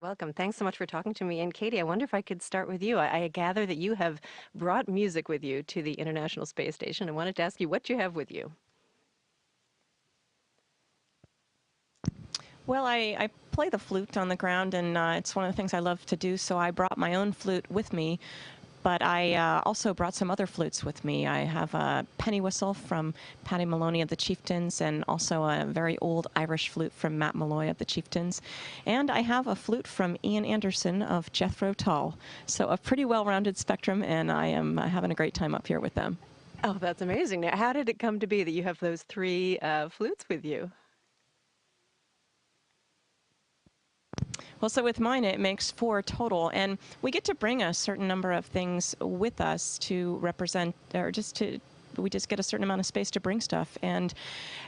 Welcome. Thanks so much for talking to me. And Katie, I wonder if I could start with you. I gather that you have brought music with you to the International Space Station. I wanted to ask you what you have with you. Well, I play the flute on the ground, and it's one of the things I love to do, so I brought my own flute with me. But I also brought some other flutes with me. I have a penny whistle from Paddy Maloney of the Chieftains, and also a very old Irish flute from Matt Malloy of the Chieftains. And I have a flute from Ian Anderson of Jethro Tull. So a pretty well-rounded spectrum, and I am having a great time up here with them. Oh, that's amazing. Now, how did it come to be that you have those three flutes with you? Well, so with mine, it makes 4 total, and we get to bring a certain number of things with us to represent, or we just get a certain amount of space to bring stuff. And,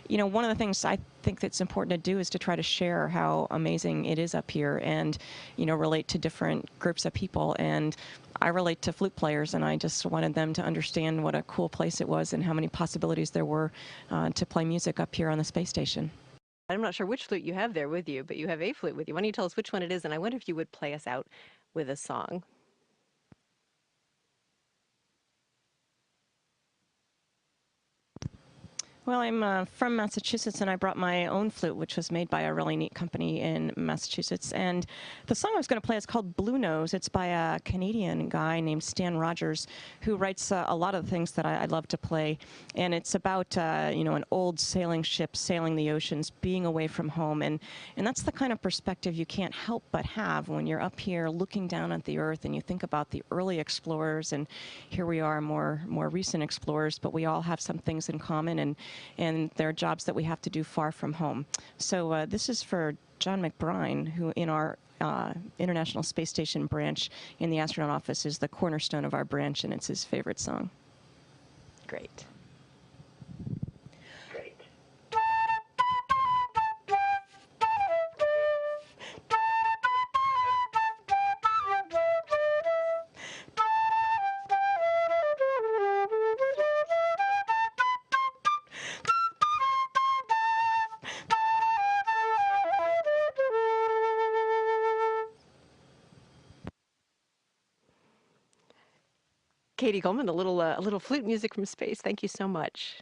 one of the things I think that's important to do is to try to share how amazing it is up here and, relate to different groups of people. And I relate to flute players, and I just wanted them to understand what a cool place it was and how many possibilities there were to play music up here on the space station. I'm not sure which flute you have there with you, but you have a flute with you. Why don't you tell us which one it is? And I wonder if you would play us out with a song. Well, I'm from Massachusetts, and I brought my own flute, which was made by a really neat company in Massachusetts. And the song I was going to play is called Blue Nose. It's by a Canadian guy named Stan Rogers, who writes a lot of the things that I love to play. And it's about, an old sailing ship sailing the oceans, being away from home. And that's the kind of perspective you can't help but have when you're up here looking down at the earth and you think about the early explorers. And here we are, more recent explorers, but we all have some things in common. And there are jobs that we have to do far from home. So this is for John McBride, who in our International Space Station branch in the astronaut office is the cornerstone of our branch, and it's his favorite song. Great. Katie Coleman, a little flute music from space. Thank you so much.